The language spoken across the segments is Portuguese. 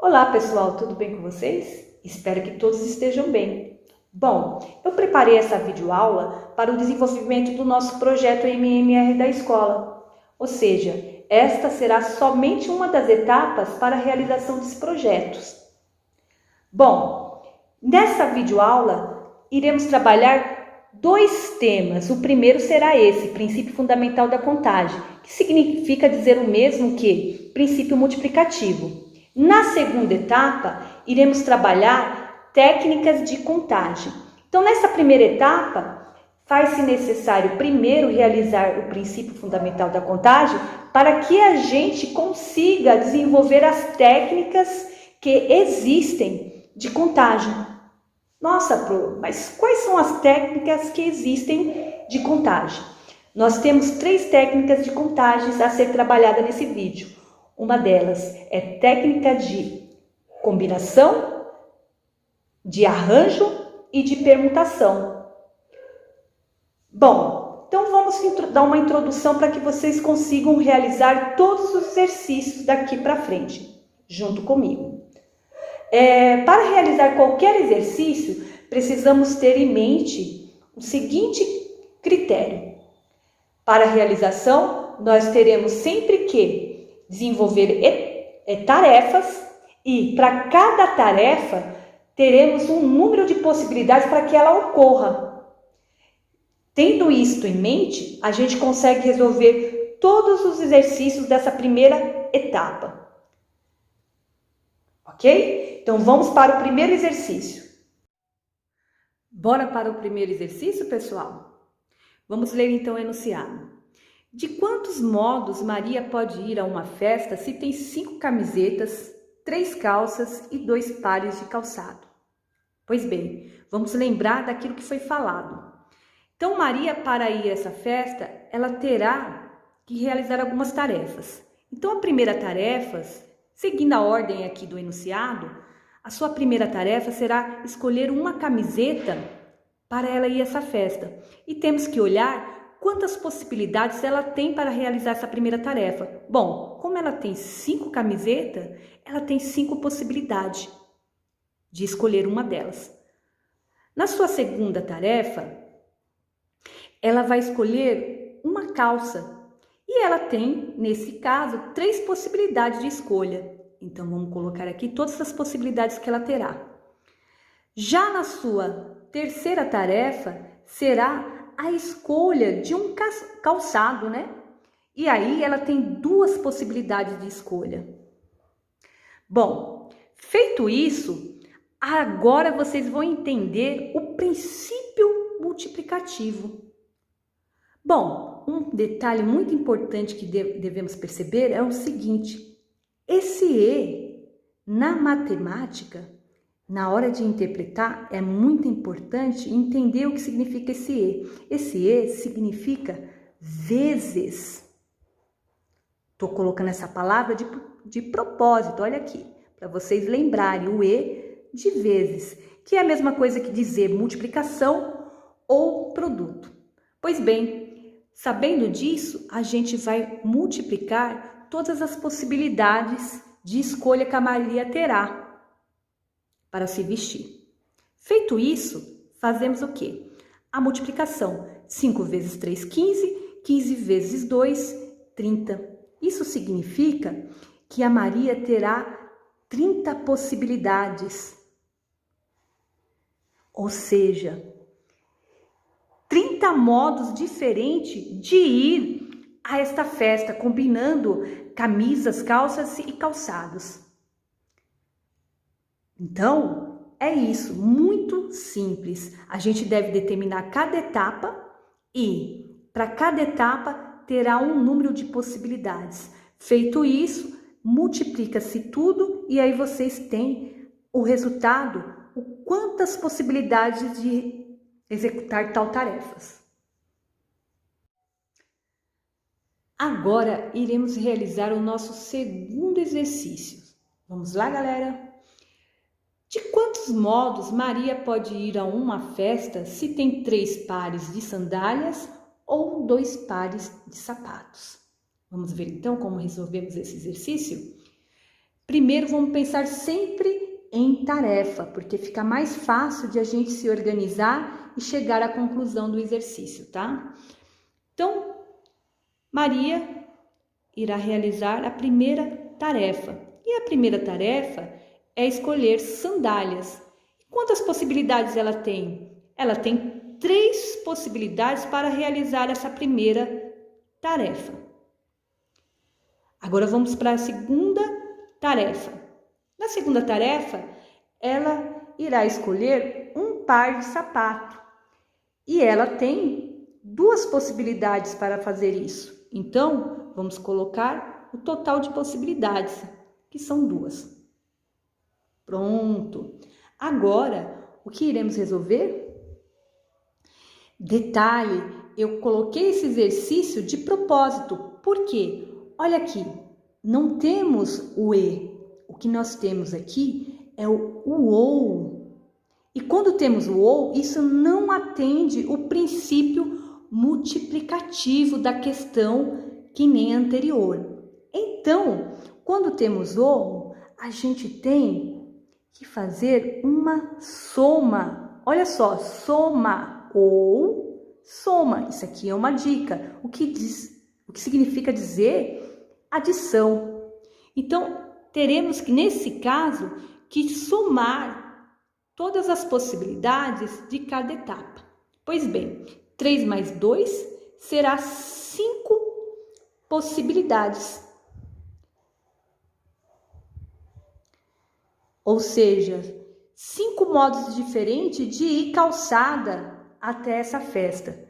Olá pessoal, tudo bem com vocês? Espero que todos estejam bem. Bom, eu preparei essa videoaula para o desenvolvimento do nosso projeto MMR da escola. Ou seja, esta será somente uma das etapas para a realização dos projetos. Bom, nessa videoaula iremos trabalhar dois temas. O primeiro será esse, princípio fundamental da contagem, que significa dizer o mesmo que princípio multiplicativo. Na segunda etapa, iremos trabalhar técnicas de contagem. Então, nessa primeira etapa, faz-se necessário primeiro realizar o princípio fundamental da contagem para que a gente consiga desenvolver as técnicas que existem de contagem. Nossa, Pro, mas quais são as técnicas que existem de contagem? Nós temos 3 técnicas de contagens a ser trabalhada nesse vídeo. Uma delas é técnica de combinação, de arranjo e de permutação. Bom, então vamos dar uma introdução para que vocês consigam realizar todos os exercícios daqui para frente, junto comigo. Para realizar qualquer exercício, precisamos ter em mente o seguinte critério. Para a realização, nós teremos sempre que desenvolver tarefas e para cada tarefa teremos um número de possibilidades para que ela ocorra. Tendo isto em mente, a gente consegue resolver todos os exercícios dessa primeira etapa. Ok? Então vamos para o primeiro exercício. Bora para o primeiro exercício, pessoal? Vamos ler então o enunciado. De quantos modos Maria pode ir a uma festa se tem 5 camisetas, 3 calças e 2 pares de calçado? Pois bem, vamos lembrar daquilo que foi falado. Então, Maria, para ir a essa festa, ela terá que realizar algumas tarefas. Então, a primeira tarefa, seguindo a ordem aqui do enunciado, a sua primeira tarefa será escolher uma camiseta para ela ir a essa festa. E temos que olhar quantas possibilidades ela tem para realizar essa primeira tarefa. Bom, como ela tem 5 camisetas, ela tem 5 possibilidades de escolher uma delas. Na sua segunda tarefa, ela vai escolher uma calça. E ela tem, nesse caso, 3 possibilidades de escolha. Então, vamos colocar aqui todas as possibilidades que ela terá. Já na sua terceira tarefa, será a escolha de um calçado, né? E aí ela tem 2 possibilidades de escolha. Bom, feito isso, agora vocês vão entender o princípio multiplicativo. Bom, um detalhe muito importante que devemos perceber é o seguinte: esse E, na matemática, na hora de interpretar, é muito importante entender o que significa esse E. Esse E significa vezes. Estou colocando essa palavra de propósito, olha aqui, para vocês lembrarem o E de vezes, que é a mesma coisa que dizer multiplicação ou produto. Pois bem, sabendo disso, a gente vai multiplicar todas as possibilidades de escolha que a Maria terá para se vestir. Feito isso, fazemos o quê? A multiplicação. 5 vezes 3, 15. 15 vezes 2, 30. Isso significa que a Maria terá 30 possibilidades. Ou seja, 30 modos diferentes de ir a esta festa, combinando camisas, calças e calçados. Então, é isso, muito simples. A gente deve determinar cada etapa e, para cada etapa, terá um número de possibilidades. Feito isso, multiplica-se tudo e aí vocês têm o resultado, o quantas possibilidades de executar tal tarefas. Agora, iremos realizar o nosso segundo exercício. Vamos lá, galera? De quantos modos Maria pode ir a uma festa se tem 3 pares de sandálias ou 2 pares de sapatos? Vamos ver então como resolvemos esse exercício? Primeiro, vamos pensar sempre em tarefa, porque fica mais fácil de a gente se organizar e chegar à conclusão do exercício, tá? Então, Maria irá realizar a primeira tarefa. E a primeira tarefa é escolher sandálias. Quantas possibilidades ela tem? Ela tem 3 possibilidades para realizar essa primeira tarefa. Agora vamos para a segunda tarefa. Na segunda tarefa, ela irá escolher um par de sapato. E ela tem 2 possibilidades para fazer isso. Então, vamos colocar o total de possibilidades, que são 2. Pronto. Agora, o que iremos resolver? Detalhe, eu coloquei esse exercício de propósito. Por quê? Olha aqui, não temos o E. O que nós temos aqui é o OU. E quando temos o OU, isso não atende o princípio multiplicativo da questão que nem a anterior. Então, quando temos OU, a gente tem que fazer uma soma. Olha só, soma ou soma. Isso aqui é uma dica. O que significa dizer adição. Então, teremos que, nesse caso, que somar todas as possibilidades de cada etapa. Pois bem, 3 mais 2 será 5 possibilidades. Ou seja, 5 modos diferentes de ir calçada até essa festa.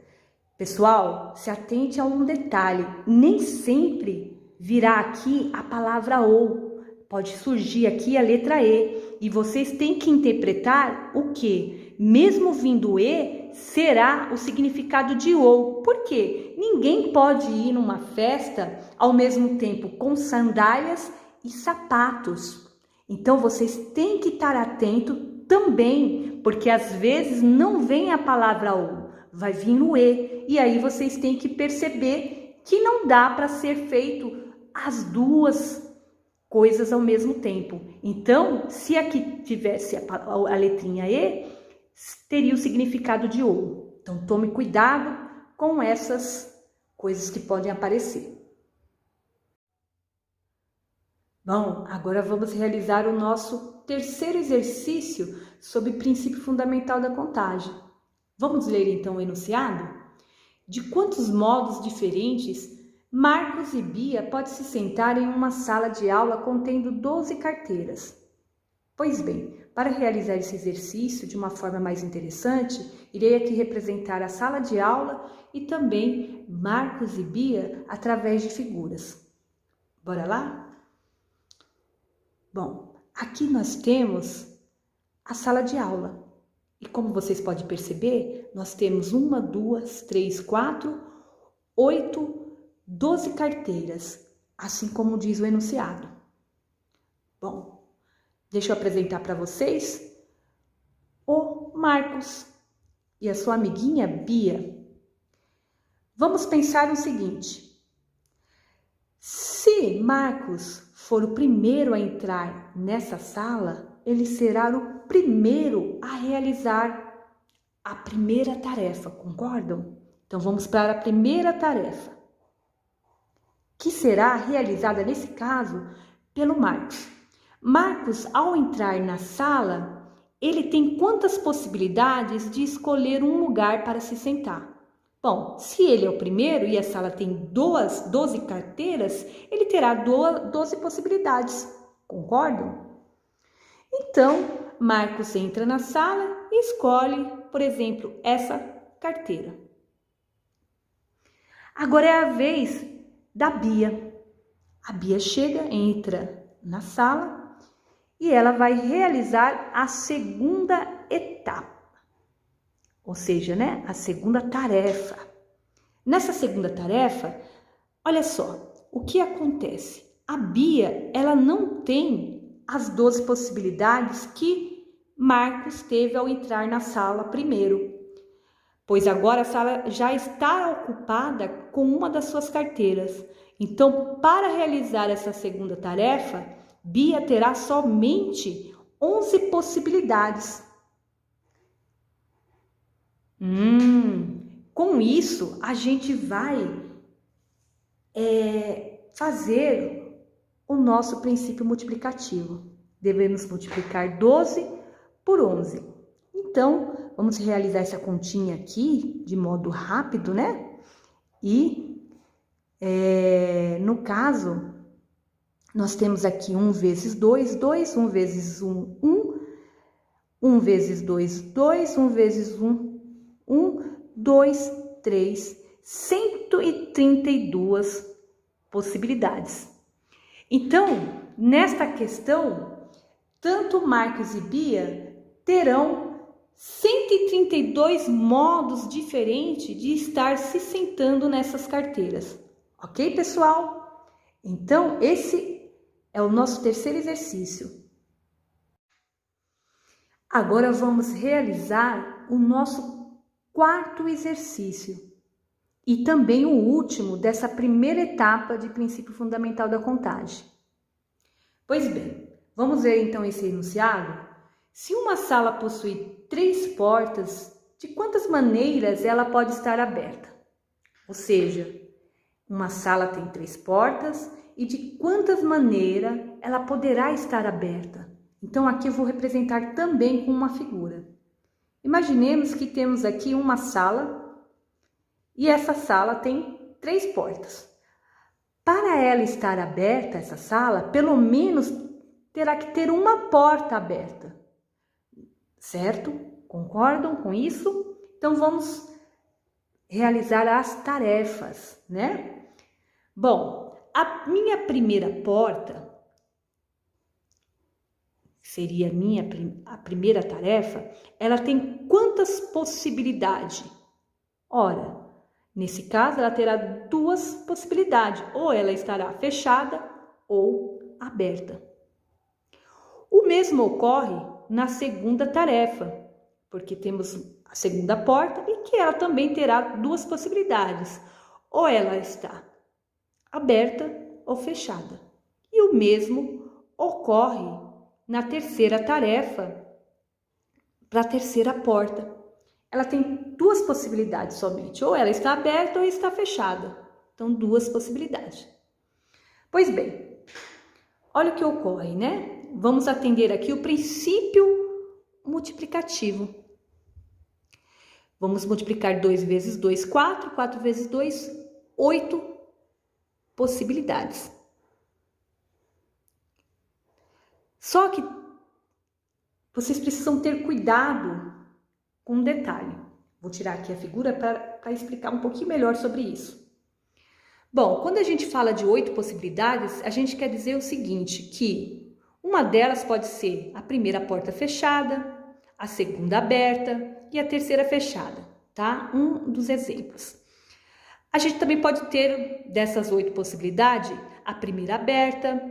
Pessoal, se atente a um detalhe, nem sempre virá aqui a palavra ou, pode surgir aqui a letra E, e vocês têm que interpretar o que? Mesmo vindo E, será o significado de ou. Por quê? Ninguém pode ir numa festa ao mesmo tempo com sandálias e sapatos. Então, vocês têm que estar atento também, porque às vezes não vem a palavra ou, vai vir o E. E aí vocês têm que perceber que não dá para ser feito as 2 coisas ao mesmo tempo. Então, se aqui tivesse a letrinha E, teria o significado de ou. Então, tome cuidado com essas coisas que podem aparecer. Bom, agora vamos realizar o nosso terceiro exercício sobre o princípio fundamental da contagem. Vamos ler então o enunciado? De quantos modos diferentes Marcos e Bia podem se sentar em uma sala de aula contendo 12 carteiras? Pois bem, para realizar esse exercício de uma forma mais interessante, irei aqui representar a sala de aula e também Marcos e Bia através de figuras. Bora lá? Bom, aqui nós temos a sala de aula. E como vocês podem perceber, nós temos 1, 2, 3, 4, 8, 12 carteiras, assim como diz o enunciado. Bom, deixa eu apresentar para vocês o Marcos e a sua amiguinha Bia. Vamos pensar no seguinte: se Marcos for o primeiro a entrar nessa sala, ele será o primeiro a realizar a primeira tarefa, concordam? Então vamos para a primeira tarefa, que será realizada nesse caso pelo Marcos. Marcos, ao entrar na sala, ele tem quantas possibilidades de escolher um lugar para se sentar? Bom, se ele é o primeiro e a sala tem 12 carteiras, ele terá 12 possibilidades, concordam? Então, Marcos entra na sala e escolhe, por exemplo, essa carteira. Agora é a vez da Bia. A Bia chega, entra na sala e ela vai realizar a segunda etapa. Ou seja, né, a segunda tarefa. Nessa segunda tarefa, olha só, o que acontece? A Bia, ela não tem as 12 possibilidades que Marcos teve ao entrar na sala primeiro, pois agora a sala já está ocupada com uma das suas carteiras. Então, para realizar essa segunda tarefa, Bia terá somente 11 possibilidades. Com isso, a gente vai fazer o nosso princípio multiplicativo. Devemos multiplicar 12 por 11. Então, vamos realizar essa continha aqui de modo rápido, né? E, no caso, nós temos aqui 1 vezes 2, 2, 1 vezes 1, 1, 1 vezes 2, 2, 1 vezes 1, 1, 2, 3, 132 possibilidades. Então, nesta questão, tanto Marcos e Bia terão 132 modos diferentes de estar se sentando nessas carteiras. Ok, pessoal? Então, esse é o nosso terceiro exercício. Agora vamos realizar o nosso quarto exercício e também o último dessa primeira etapa de princípio fundamental da contagem. Pois bem, vamos ver então esse enunciado? Se uma sala possui 3 portas, de quantas maneiras ela pode estar aberta? Ou seja, uma sala tem 3 portas e de quantas maneiras ela poderá estar aberta? Então aqui eu vou representar também com uma figura. Imaginemos que temos aqui uma sala e essa sala tem 3 portas. Para ela estar aberta, essa sala, pelo menos terá que ter uma porta aberta. Certo? Concordam com isso? Então vamos realizar as tarefas, né? Bom, a minha primeira porta seria a primeira tarefa, ela tem quantas possibilidades? Ora, nesse caso, ela terá 2 possibilidades, ou ela estará fechada ou aberta. O mesmo ocorre na segunda tarefa, porque temos a segunda porta e que ela também terá 2 possibilidades, ou ela está aberta ou fechada. E o mesmo ocorre na terceira tarefa, para a terceira porta. Ela tem 2 possibilidades somente, ou ela está aberta ou está fechada. Então, 2 possibilidades. Pois bem, olha o que ocorre, né? Vamos atender aqui o princípio multiplicativo. Vamos multiplicar 2 vezes 2, 4, 4 vezes 2, 8 possibilidades. Só que vocês precisam ter cuidado com um detalhe. Vou tirar aqui a figura para explicar um pouquinho melhor sobre isso. Bom, quando a gente fala de 8 possibilidades, a gente quer dizer o seguinte, que uma delas pode ser a primeira porta fechada, a segunda aberta e a terceira fechada, tá? Um dos exemplos. A gente também pode ter dessas 8 possibilidades, a primeira aberta,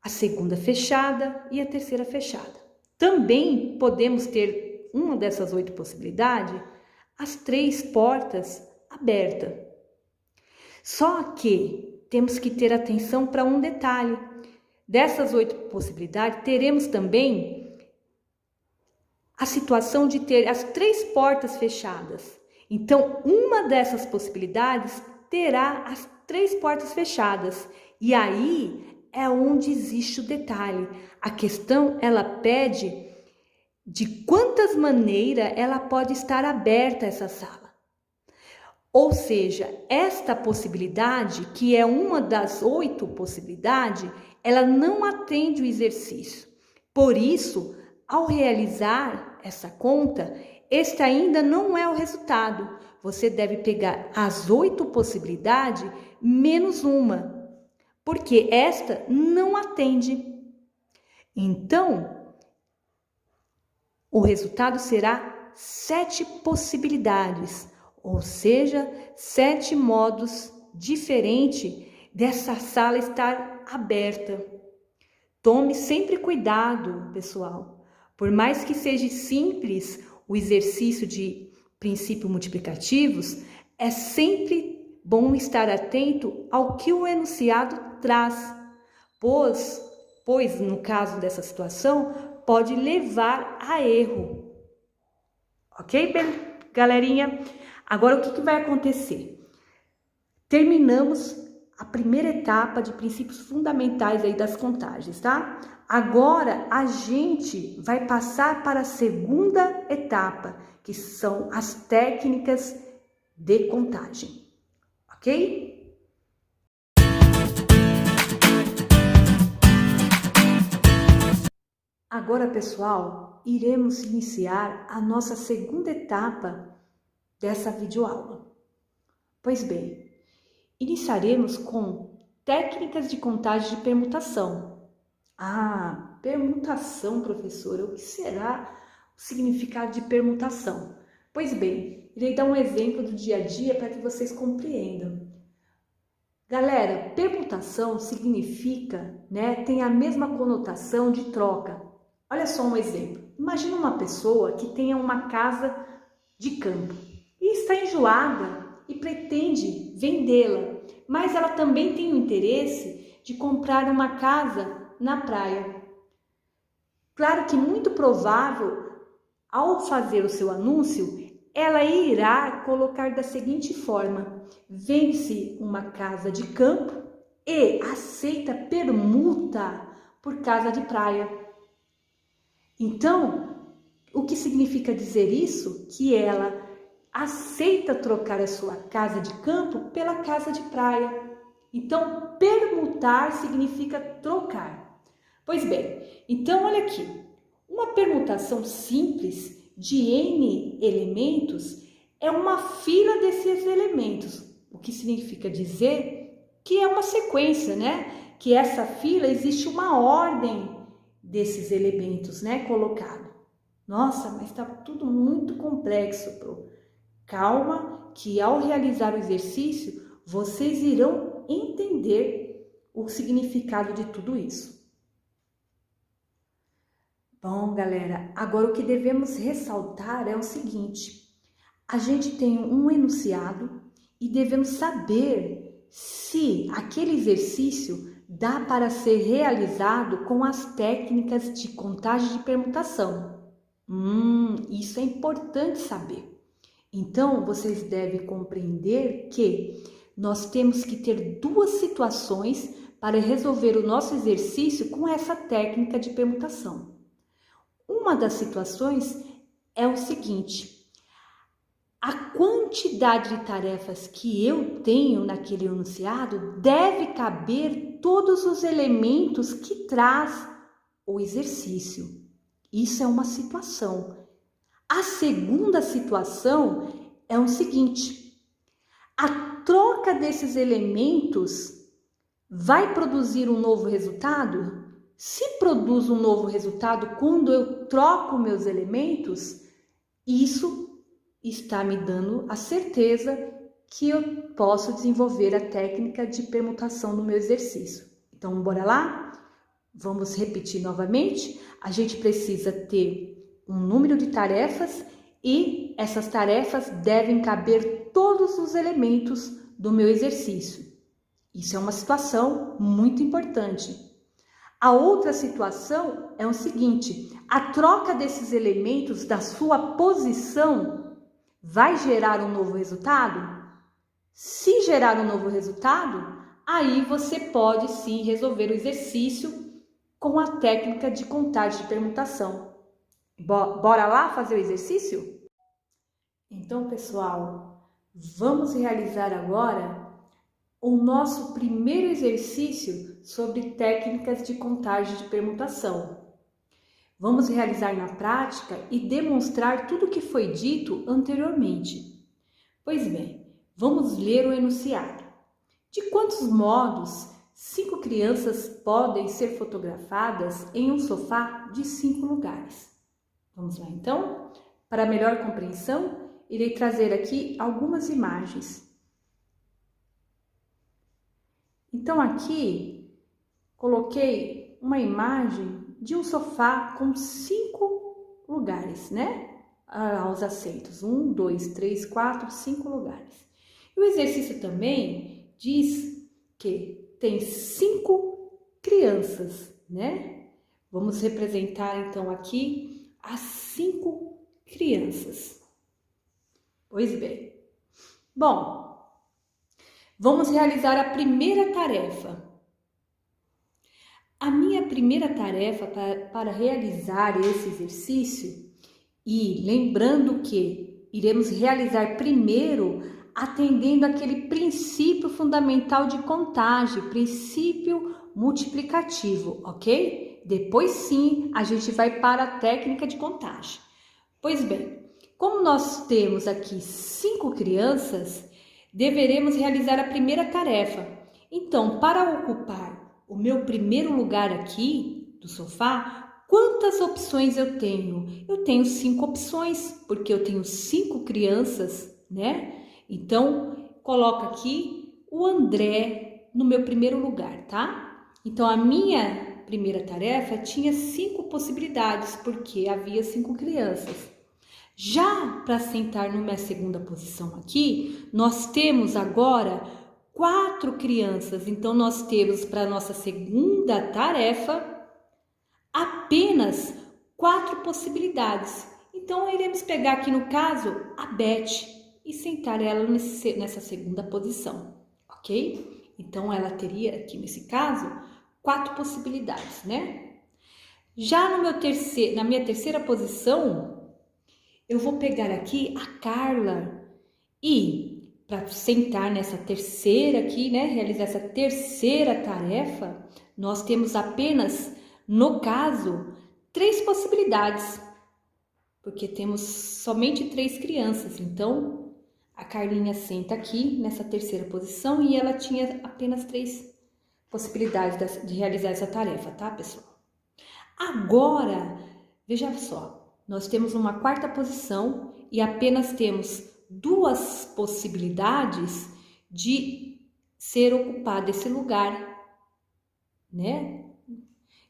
a segunda fechada e a terceira fechada. Também podemos ter uma dessas 8 possibilidades, as 3 portas abertas. Só que temos que ter atenção para um detalhe. Dessas 8 possibilidades, teremos também a situação de ter as 3 portas fechadas. Então, uma dessas possibilidades terá as 3 portas fechadas. E aí é onde existe o detalhe. A questão, ela pede de quantas maneiras ela pode estar aberta essa sala. Ou seja, esta possibilidade, que é uma das 8 possibilidades, ela não atende o exercício. Por isso, ao realizar essa conta, este ainda não é o resultado. Você deve pegar as 8 possibilidades menos uma, porque esta não atende. Então, o resultado será 7 possibilidades, ou seja, 7 modos diferentes dessa sala estar aberta. Tome sempre cuidado, pessoal. Por mais que seja simples o exercício de princípios multiplicativos, é sempre bom estar atento ao que o enunciado traz, pois pois no caso dessa situação pode levar a erro. Ok, galerinha? Agora o que vai acontecer? Terminamos a primeira etapa de princípios fundamentais aí das contagens, tá? Agora a gente vai passar para a segunda etapa, que são as técnicas de contagem, ok? Agora, pessoal, iremos iniciar a nossa segunda etapa dessa videoaula. Pois bem, iniciaremos com técnicas de contagem de permutação. Ah, permutação, professora, o que será o significado de permutação? Pois bem, irei dar um exemplo do dia a dia para que vocês compreendam. Galera, permutação significa, tem a mesma conotação de troca. Olha só um exemplo. Imagina uma pessoa que tenha uma casa de campo e está enjoada e pretende vendê-la, mas ela também tem o interesse de comprar uma casa na praia. Claro que muito provável, ao fazer o seu anúncio, ela irá colocar da seguinte forma: vende-se uma casa de campo e aceita permuta por casa de praia. Então, o que significa dizer isso? Que ela aceita trocar a sua casa de campo pela casa de praia. Então, permutar significa trocar. Pois bem, então olha aqui, uma permutação simples de N elementos é uma fila desses elementos, o que significa dizer que é uma sequência, Que essa fila existe uma ordem desses elementos, colocado. Nossa, mas está tudo muito complexo, Pro. Calma, que ao realizar o exercício, vocês irão entender o significado de tudo isso. Bom, galera, agora o que devemos ressaltar é o seguinte: a gente tem um enunciado e devemos saber se aquele exercício dá para ser realizado com as técnicas de contagem de permutação. Isso é importante saber. Então, vocês devem compreender que nós temos que ter duas situações para resolver o nosso exercício com essa técnica de permutação. Uma das situações é o seguinte: a quantidade de tarefas que eu tenho naquele enunciado deve caber todos os elementos que traz o exercício. Isso é uma situação. A segunda situação é o seguinte: a troca desses elementos vai produzir um novo resultado? Se produz um novo resultado quando eu troco meus elementos, isso está me dando a certeza que eu posso desenvolver a técnica de permutação no meu exercício. Então, bora lá? Vamos repetir novamente. A gente precisa ter um número de tarefas e essas tarefas devem caber todos os elementos do meu exercício. Isso é uma situação muito importante. A outra situação é o seguinte: a troca desses elementos da sua posição vai gerar um novo resultado? Se gerar um novo resultado, aí você pode sim resolver o exercício com a técnica de contagem de permutação. Bora lá fazer o exercício? Então, pessoal, vamos realizar agora o nosso primeiro exercício sobre técnicas de contagem de permutação. Vamos realizar na prática e demonstrar tudo o que foi dito anteriormente. Pois bem, vamos ler o enunciado. De quantos modos 5 crianças podem ser fotografadas em um sofá de 5 lugares? Vamos lá então? Para melhor compreensão, irei trazer aqui algumas imagens. Então aqui coloquei uma imagem de um sofá com 5 lugares, aos assentos. 1, 2, 3, 4, 5 lugares. E o exercício também diz que tem 5 crianças. né? Vamos representar então aqui as 5 crianças. Pois bem. Bom, vamos realizar a primeira tarefa. A minha primeira tarefa para realizar esse exercício, e lembrando que iremos realizar primeiro atendendo aquele princípio fundamental de contagem, princípio multiplicativo, ok? Depois sim, a gente vai para a técnica de contagem. Pois bem, como nós temos aqui 5 crianças, deveremos realizar a primeira tarefa. Então, para ocupar o meu primeiro lugar aqui do sofá, quantas opções eu tenho? Eu tenho 5 opções, porque eu tenho 5 crianças, né? Então, coloco aqui o André no meu primeiro lugar, tá? Então, a minha primeira tarefa tinha 5 possibilidades, porque havia 5 crianças. Já para sentar na minha segunda posição aqui, nós temos agora 4 crianças. Então, nós temos para a nossa segunda tarefa apenas 4 possibilidades. Então, iremos pegar aqui no caso a Beth e sentar ela nessa segunda posição, ok? Então, ela teria aqui nesse caso 4 possibilidades, né? Já na minha terceira posição, eu vou pegar aqui a Carla e para sentar nessa terceira aqui, né, realizar essa terceira tarefa, nós temos apenas, no caso, 3 possibilidades, porque temos somente 3 crianças. Então, a Carlinha senta aqui nessa terceira posição e ela tinha apenas 3 possibilidades de realizar essa tarefa, tá, pessoal? Agora, veja só, nós temos uma quarta posição e apenas temos 2 possibilidades de ser ocupado esse lugar, né?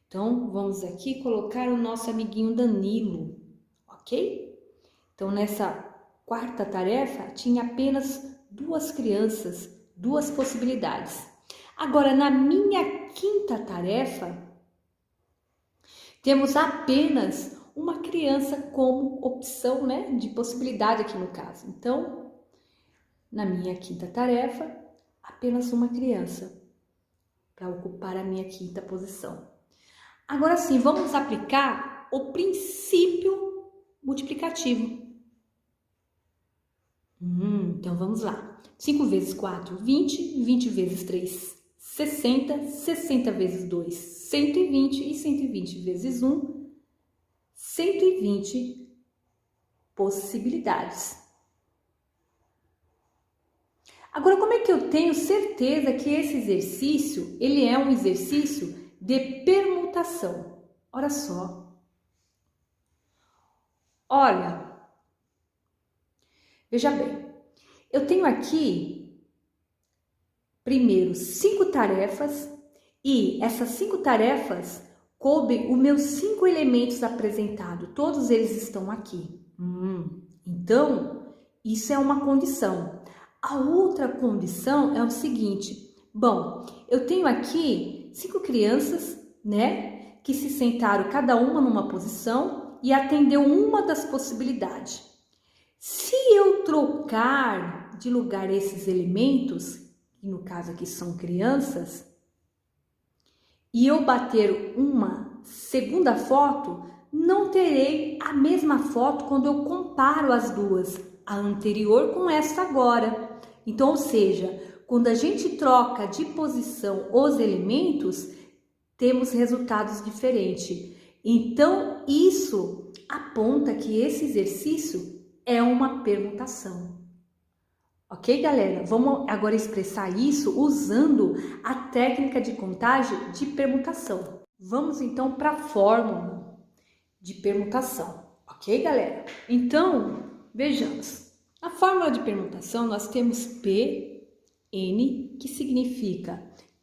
Então, vamos aqui colocar o nosso amiguinho Danilo, ok? Então, nessa quarta tarefa, tinha apenas 2 crianças, 2 possibilidades. Agora, na minha quinta tarefa, temos apenas uma criança como opção, né, de possibilidade aqui no caso. Então, na minha quinta tarefa, apenas uma criança para ocupar a minha quinta posição. Agora sim, vamos aplicar o princípio multiplicativo. Então, vamos lá. 5 vezes 4, 20. 20 vezes 3, 60. 60 vezes 2, 120. E 120 vezes 1, 120 possibilidades. Agora, como é que eu tenho certeza que esse exercício, ele é um exercício de permutação? Olha só. Olha, veja bem, eu tenho aqui, primeiro, 5 tarefas e essas 5 tarefas coubem os meus 5 elementos apresentados, todos eles estão aqui. Então, isso é uma condição. A outra condição é o seguinte, bom, eu tenho aqui 5 crianças, né, que se sentaram cada uma numa posição e atendeu uma das possibilidades. Se eu trocar de lugar esses elementos, que no caso aqui são crianças, e eu bater uma segunda foto, não terei a mesma foto quando eu comparo as duas, a anterior com esta agora. Então, ou seja, quando a gente troca de posição os elementos, temos resultados diferentes. Então, isso aponta que esse exercício é uma permutação. Ok, galera? Vamos agora expressar isso usando a técnica de contagem de permutação. Vamos então para a fórmula de permutação. Ok, galera? Então, vejamos. Na fórmula de permutação, nós temos Pn, que significa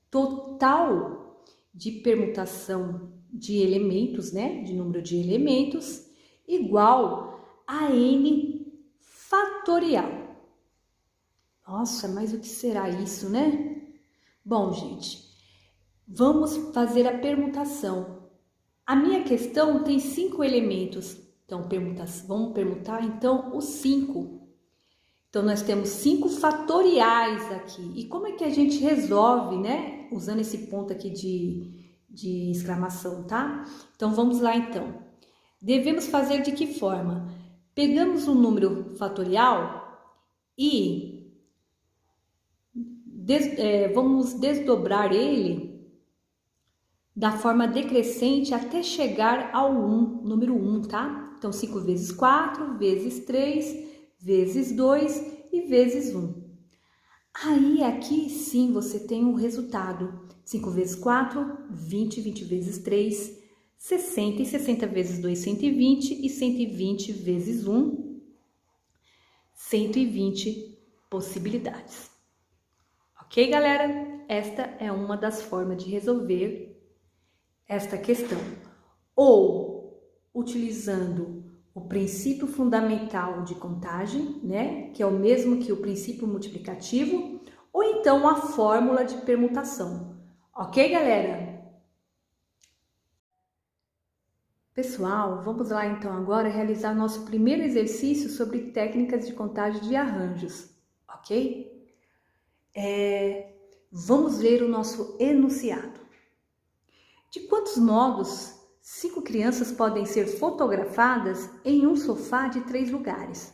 total de permutação de elementos, né? De número de elementos, igual a n fatorial. Nossa, mas o que será isso, né? Bom, gente, Vamos fazer a permutação. A minha questão tem 5 elementos. Então, vamos permutar então os 5. Então, nós temos 5 fatoriais aqui. E como é que a gente resolve, né? Usando esse ponto aqui de exclamação, tá? Então, vamos lá então. Devemos fazer de que forma? Pegamos um número fatorial e vamos desdobrar ele da forma decrescente até chegar ao 1, número 1, tá? Então, 5 vezes 4, vezes 3, vezes 2 e vezes 1. Aí, aqui sim, você tem o resultado. 5 vezes 4, 20, 20 vezes 3, 60, e 60 vezes 2, 120, e 120 vezes 1, 120 possibilidades. Ok, galera? Esta é uma das formas de resolver esta questão. Ou utilizando o princípio fundamental de contagem, né? Que é o mesmo que o princípio multiplicativo, ou então a fórmula de permutação. Ok, galera? Pessoal, vamos lá então agora realizar nosso primeiro exercício sobre técnicas de contagem de arranjos, ok? Vamos ler o nosso enunciado. De quantos modos 5 crianças podem ser fotografadas em um sofá de 3 lugares?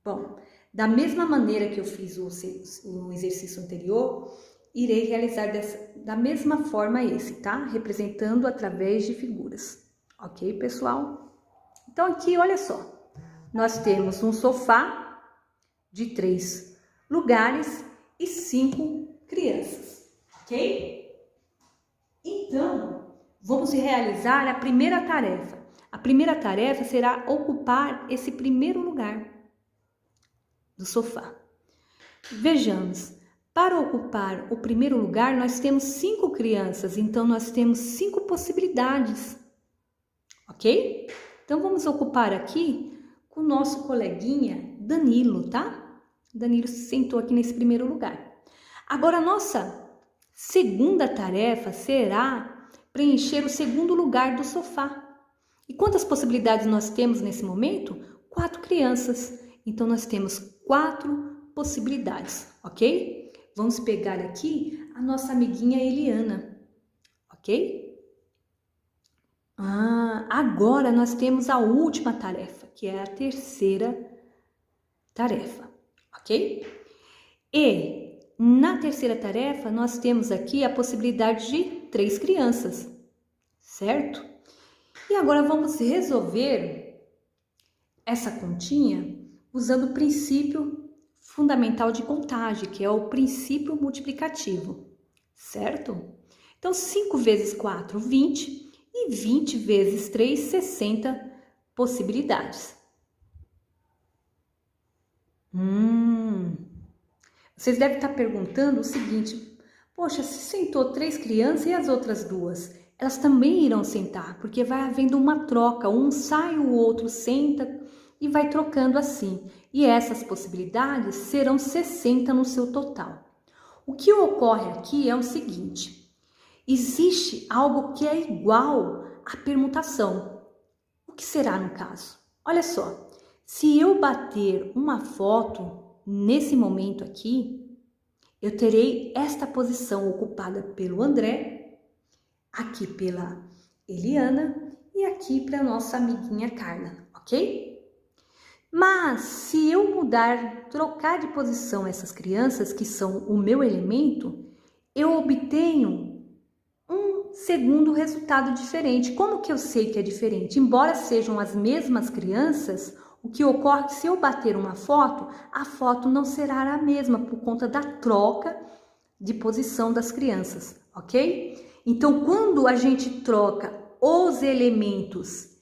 Bom, da mesma maneira que eu fiz o exercício anterior, irei realizar da mesma forma esse, tá? Representando através de figuras. Ok, pessoal? Então aqui, olha só, nós temos um sofá de 3 lugares e 5 crianças, ok? Então, vamos realizar a primeira tarefa. A primeira tarefa será ocupar esse primeiro lugar do sofá. Vejamos, para ocupar o primeiro lugar, nós temos 5 crianças, então nós temos 5 possibilidades, ok? Então, vamos ocupar aqui com o nosso coleguinha Danilo, tá? Danilo se sentou aqui nesse primeiro lugar. Agora, a nossa segunda tarefa será preencher o segundo lugar do sofá. E quantas possibilidades nós temos nesse momento? 4 crianças. Então, nós temos 4 possibilidades, ok? Vamos pegar aqui a nossa amiguinha Eliana, ok? Agora nós temos a última tarefa, que é a terceira tarefa, ok? E na terceira tarefa, nós temos aqui a possibilidade de 3 crianças, certo? E agora vamos resolver essa continha usando o princípio fundamental de contagem, que é o princípio multiplicativo, certo? Então, 5 vezes 4, 20, e 20 vezes 3, 60 possibilidades. Vocês devem estar perguntando o seguinte: poxa, se sentou 3 crianças e as outras 2? Elas também irão sentar, porque vai havendo uma troca, um sai, o outro senta e vai trocando assim. E essas possibilidades serão 60 no seu total. O que ocorre aqui é o seguinte: existe algo que é igual à permutação. O que será no caso? Olha só, se eu bater uma foto nesse momento aqui, eu terei esta posição ocupada pelo André, aqui pela Eliana e aqui para nossa amiguinha Carla, ok? Mas se eu trocar de posição essas crianças, que são o meu elemento, eu obtenho um segundo resultado diferente. Como que eu sei que é diferente? Embora sejam as mesmas crianças, o que ocorre é que se eu bater uma foto, a foto não será a mesma por conta da troca de posição das crianças, ok? Então, quando a gente troca os elementos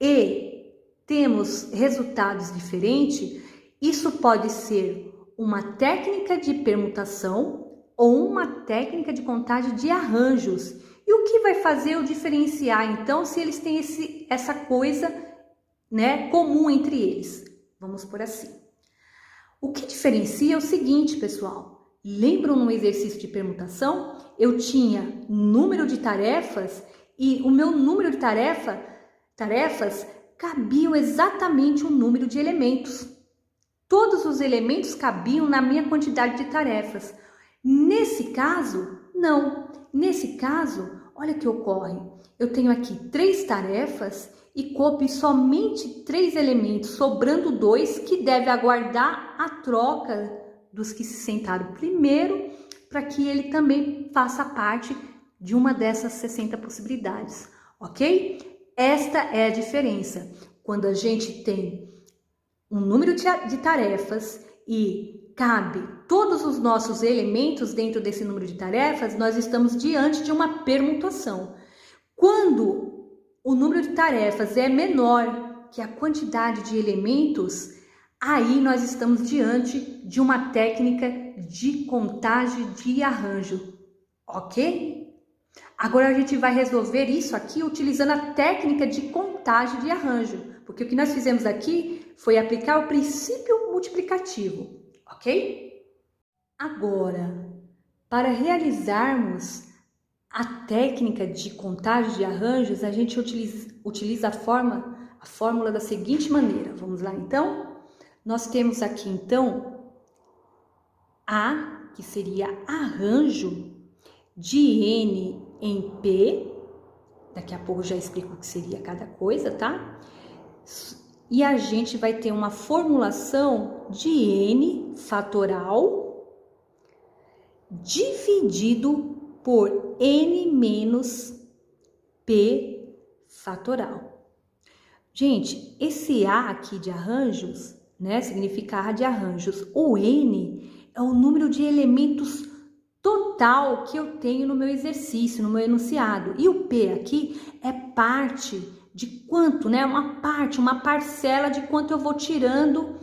e temos resultados diferentes, isso pode ser uma técnica de permutação ou uma técnica de contagem de arranjos. E o que vai fazer eu diferenciar, então, se eles têm essa coisa, né, comum entre eles? Vamos por assim. O que diferencia é o seguinte, pessoal. Lembram no exercício de permutação? Eu tinha número de tarefas e o meu número de tarefas cabiam exatamente o número de elementos. Todos os elementos cabiam na minha quantidade de tarefas. Nesse caso, não. Nesse caso, olha o que ocorre. Eu tenho aqui 3 tarefas e coube somente 3 elementos, sobrando 2 que deve aguardar a troca dos que se sentaram primeiro, para que ele também faça parte de uma dessas 60 possibilidades, ok? Esta é a diferença. Quando a gente tem um número de tarefas e cabe todos os nossos elementos dentro desse número de tarefas, nós estamos diante de uma permutação. Quando o número de tarefas é menor que a quantidade de elementos, aí nós estamos diante de uma técnica de contagem de arranjo, ok? Agora a gente vai resolver isso aqui utilizando a técnica de contagem de arranjo, porque o que nós fizemos aqui foi aplicar o princípio multiplicativo, ok? Agora, para realizarmos a técnica de contagem de arranjos, a gente utiliza a fórmula da seguinte maneira. Vamos lá, então? Nós temos aqui, então, A, que seria arranjo de N em P. Daqui a pouco eu já explico o que seria cada coisa, tá? E a gente vai ter uma formulação de N fatoral dividido por N menos P fatoral. Gente, esse A aqui de arranjos, né, significa A de arranjos. O N é o número de elementos total que eu tenho no meu exercício, no meu enunciado. E o P aqui é parte de quanto, né? Uma parcela de quanto eu vou tirando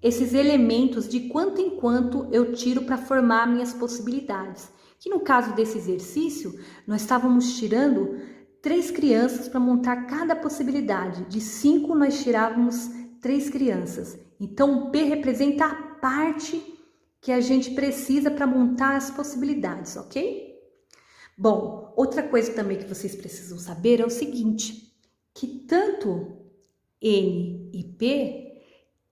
esses elementos, de quanto em quanto eu tiro para formar minhas possibilidades. Que no caso desse exercício, nós estávamos tirando 3 crianças para montar cada possibilidade. De 5 nós tirávamos 3 crianças. Então o P representa a parte que a gente precisa para montar as possibilidades, ok? Bom, outra coisa também que vocês precisam saber é o seguinte, que tanto N e P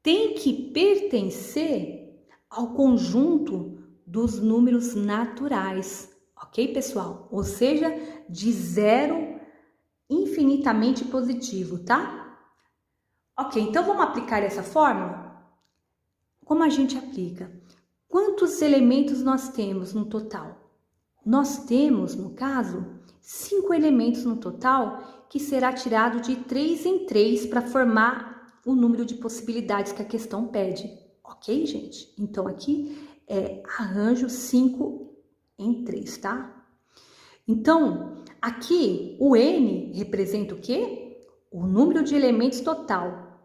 tem que pertencer ao conjunto dos números naturais, ok, pessoal? Ou seja, de 0 infinitamente positivo, tá? Ok, então vamos aplicar essa fórmula? Como a gente aplica? Quantos elementos nós temos no total? Nós temos, no caso, 5 elementos no total, que será tirado de 3 em 3 para formar o número de possibilidades que a questão pede. Ok, gente? Então, aqui é arranjo 5 em 3, tá? Então, aqui o N representa o quê? O número de elementos total.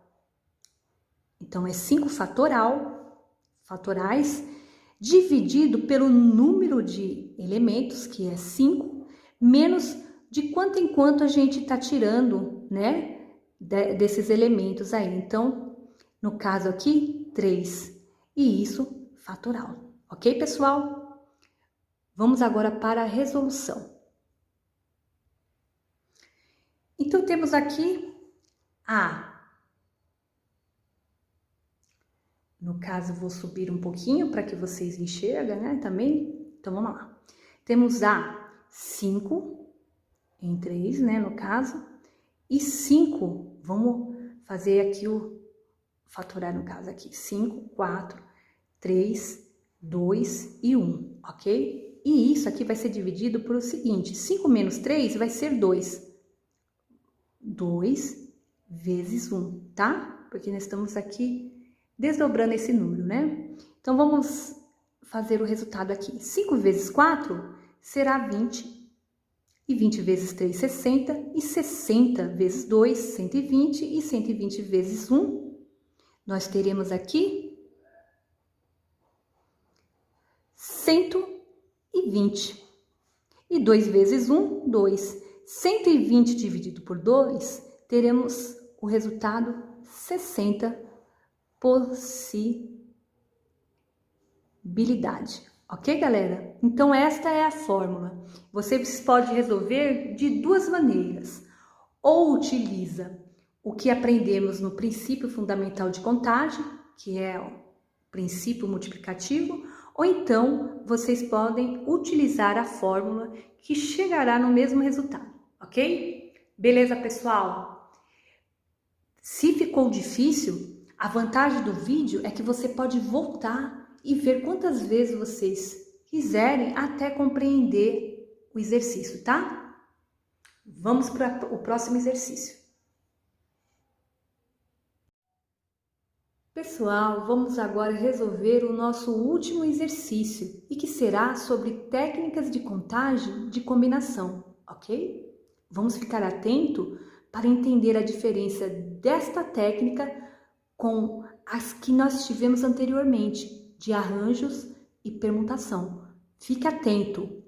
Então, é 5 fatorais, dividido pelo número de elementos, que é 5, menos de quanto em quanto a gente está tirando, né, desses elementos aí. Então, no caso aqui, 3, e isso fatoral. Ok, pessoal? Vamos agora para a resolução. Então, temos aqui A. No caso, vou subir um pouquinho para que vocês enxerguem, né, também. Então, vamos lá. Temos A, 5 em 3, né, no caso. E 5, vamos fazer aqui o fatorar no caso aqui. 5, 4, 3, 2 e 1, ok? E isso aqui vai ser dividido por o seguinte, 5 menos 3 vai ser 2. 2 vezes 1, tá? Porque nós estamos aqui desdobrando esse número, né? Então, vamos fazer o resultado aqui. 5 vezes 4 será 20. E 20 vezes 3, 60. E 60 vezes 2, 120. E 120 vezes 1, nós teremos aqui 120. E 2 vezes 1, 2. 120 dividido por 2, teremos o resultado 60 possibilidade, Ok, galera? Então, esta é a fórmula. Você pode resolver de duas maneiras. Ou utiliza o que aprendemos no princípio fundamental de contagem, que é o princípio multiplicativo, ou então vocês podem utilizar a fórmula que chegará no mesmo resultado, ok? Beleza, pessoal? Se ficou difícil, a vantagem do vídeo é que você pode voltar e ver quantas vezes vocês quiserem até compreender o exercício, tá? Vamos para o próximo exercício. Pessoal, vamos agora resolver o nosso último exercício e que será sobre técnicas de contagem de combinação, ok? Vamos ficar atento para entender a diferença desta técnica com as que nós tivemos anteriormente, de arranjos e permutação. Fique atento,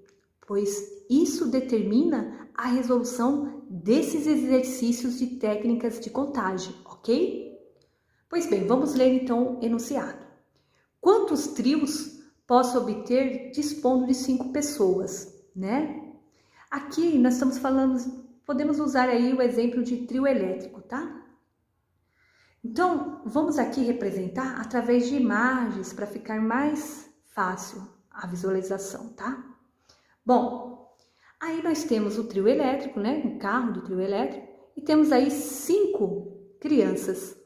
pois isso determina a resolução desses exercícios de técnicas de contagem, ok? Pois bem, vamos ler então o enunciado. Quantos trios posso obter dispondo de 5 pessoas, né? Aqui nós estamos falando, podemos usar aí o exemplo de trio elétrico, tá? Então, vamos aqui representar através de imagens para ficar mais fácil a visualização, tá? Bom, aí nós temos o trio elétrico, né? Um carro do trio elétrico, e temos aí 5 crianças,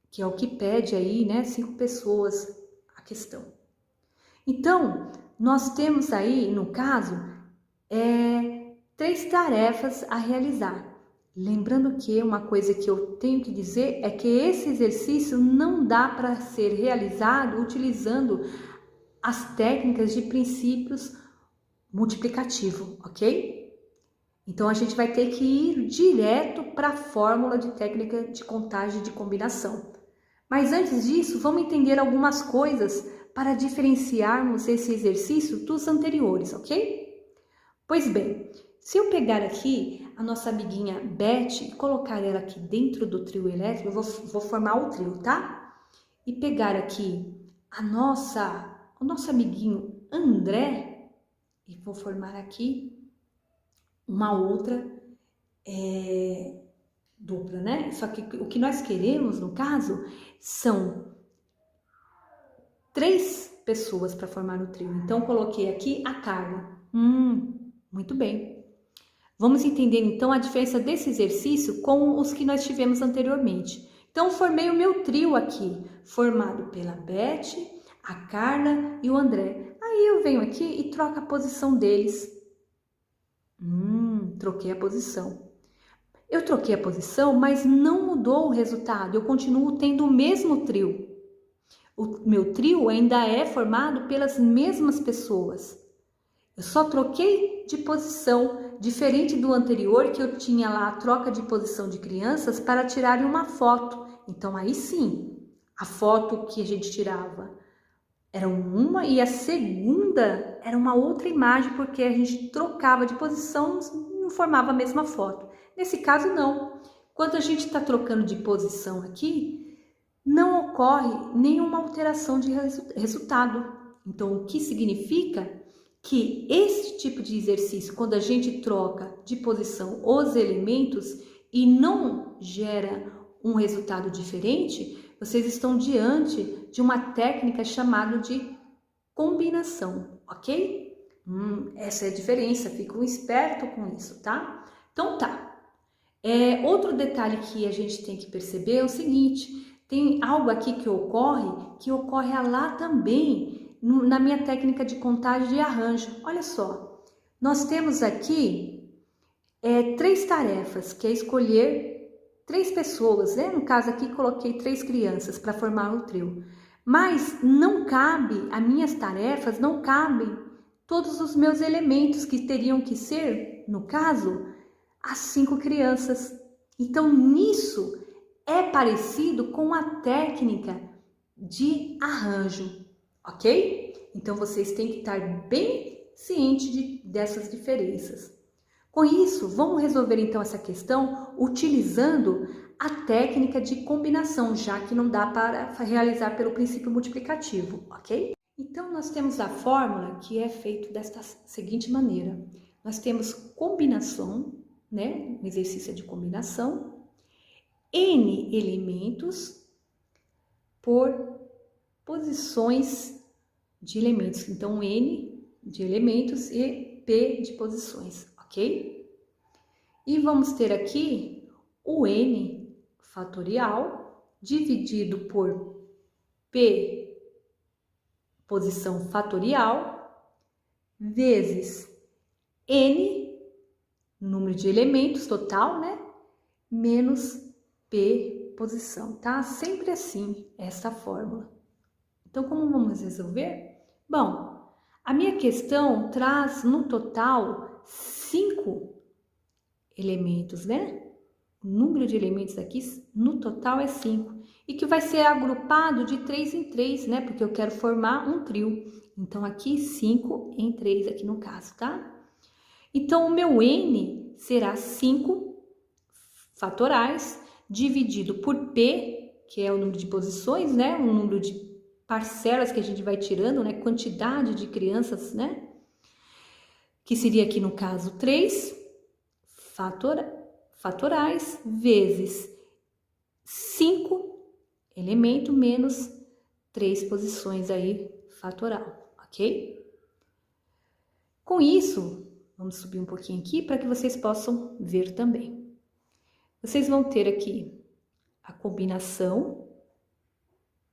que é o que pede aí, né? 5 pessoas a questão. Então, nós temos aí, no caso, 3 tarefas a realizar. Lembrando que uma coisa que eu tenho que dizer é que esse exercício não dá para ser realizado utilizando as técnicas de princípios multiplicativo, ok? Então, a gente vai ter que ir direto para a fórmula de técnica de contagem de combinação. Mas antes disso, vamos entender algumas coisas para diferenciarmos esse exercício dos anteriores, ok? Pois bem, se eu pegar aqui a nossa amiguinha Beth e colocar ela aqui dentro do trio elétrico, eu vou formar o trio, tá? E pegar aqui o nosso amiguinho André e vou formar aqui uma outra dupla, né? Só que o que nós queremos, no caso, são 3 pessoas para formar o trio. Então, coloquei aqui a Carla. Muito bem. Vamos entender, então, a diferença desse exercício com os que nós tivemos anteriormente. Então, formei o meu trio aqui, formado pela Beth, a Carla e o André. Aí, eu venho aqui e troco a posição deles. Troquei a posição. Eu troquei a posição, mas não mudou o resultado. Eu continuo tendo o mesmo trio. O meu trio ainda é formado pelas mesmas pessoas. Eu só troquei de posição, diferente do anterior que eu tinha lá a troca de posição de crianças para tirarem uma foto. Então aí sim, a foto que a gente tirava era uma e a segunda era uma outra imagem porque a gente trocava de posição, não formava a mesma foto. Nesse caso não. Quando a gente está trocando de posição aqui, não ocorre nenhuma alteração de resultado. Então o que significa que esse tipo de exercício, quando a gente troca de posição os elementos e não gera um resultado diferente, vocês estão diante de uma técnica chamada de combinação, ok? Essa é a diferença, fiquem espertos com isso, tá? Então tá. Outro detalhe que a gente tem que perceber é o seguinte, tem algo aqui que ocorre lá também, na minha técnica de contagem de arranjo. Olha só, nós temos aqui 3 tarefas, que é escolher 3 pessoas, né? No caso aqui coloquei 3 crianças para formar o trio. Mas não cabe, as minhas tarefas não cabem todos os meus elementos que teriam que ser, no caso, as 5 crianças. Então nisso é parecido com a técnica de arranjo. Ok? Então, vocês têm que estar bem cientes dessas diferenças. Com isso, vamos resolver então essa questão utilizando a técnica de combinação, já que não dá para realizar pelo princípio multiplicativo, ok? Então, nós temos a fórmula que é feita desta seguinte maneira. Nós temos combinação, né? Um exercício de combinação. N elementos por posições de elementos. Então, N de elementos e P de posições, ok? E vamos ter aqui o N fatorial dividido por P posição fatorial vezes N, número de elementos total, né? Menos P posição, tá? Sempre assim, essa fórmula. Então, como vamos resolver? Bom, a minha questão traz no total 5 elementos, né? O número de elementos aqui no total é 5. E que vai ser agrupado de 3 em 3, né? Porque eu quero formar um trio. Então, aqui 5 em 3 aqui no caso, tá? Então, o meu N será 5 fatorais dividido por P, que é o número de posições, né? O número de parcelas que a gente vai tirando, né? Quantidade de crianças, né? Que seria aqui no caso 3 fatorais vezes 5 elemento menos 3 posições aí fatoral, ok? Com isso, vamos subir um pouquinho aqui para que vocês possam ver também. Vocês vão ter aqui a combinação,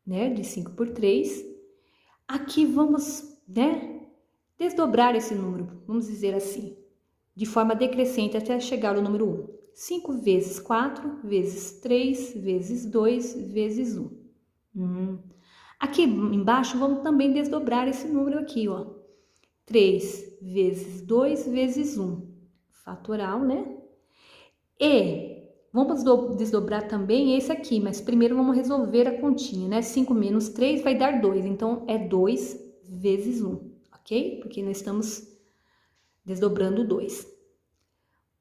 né, de 5 por 3. Aqui vamos, né, desdobrar esse número, vamos dizer assim, de forma decrescente até chegar ao número 1. 5 vezes 4, vezes 3, vezes 2, vezes 1. Aqui embaixo, vamos também desdobrar esse número aqui, ó. 3 vezes 2, vezes 1. Fatoral, né? E vamos desdobrar também esse aqui, mas primeiro vamos resolver a continha, né? 5 menos 3 vai dar 2, então é 2 vezes 1, ok? Porque nós estamos desdobrando 2.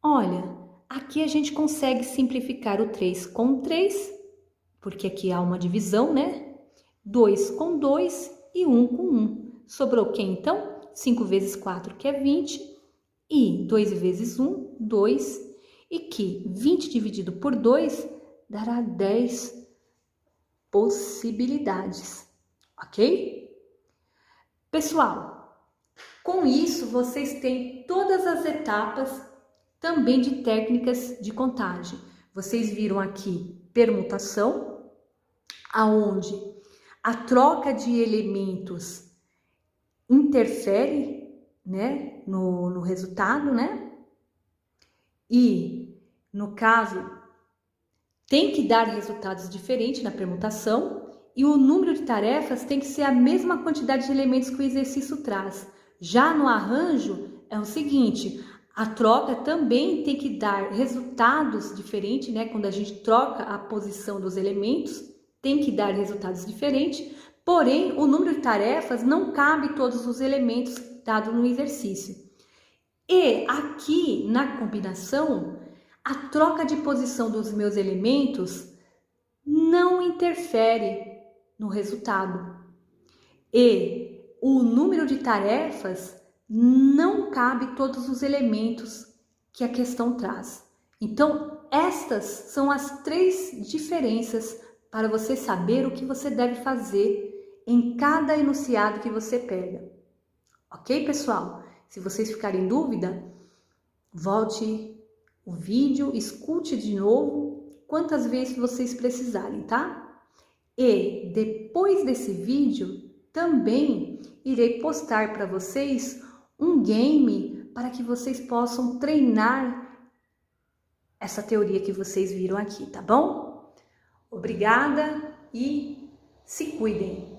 Olha, aqui a gente consegue simplificar o 3 com 3, porque aqui há uma divisão, né? 2 com 2 e 1 com 1. Sobrou o que então? 5 vezes 4, que é 20, e 2 vezes 1, 2, e que 20 dividido por 2 dará 10 possibilidades, ok? Pessoal, com isso vocês têm todas as etapas também de técnicas de contagem. Vocês viram aqui permutação, aonde a troca de elementos interfere, né, no resultado, né? E, no caso, tem que dar resultados diferentes na permutação e o número de tarefas tem que ser a mesma quantidade de elementos que o exercício traz. Já no arranjo, é o seguinte, a troca também tem que dar resultados diferentes, né? Quando a gente troca a posição dos elementos, tem que dar resultados diferentes, porém, o número de tarefas não cabe todos os elementos dados no exercício. E aqui, na combinação, a troca de posição dos meus elementos não interfere no resultado. E o número de tarefas não cabe todos os elementos que a questão traz. Então, estas são as 3 diferenças para você saber o que você deve fazer em cada enunciado que você pega. Ok, pessoal? Se vocês ficarem em dúvida, volte o vídeo, escute de novo quantas vezes vocês precisarem, tá? E depois desse vídeo, também irei postar para vocês um game para que vocês possam treinar essa teoria que vocês viram aqui, tá bom? Obrigada e se cuidem!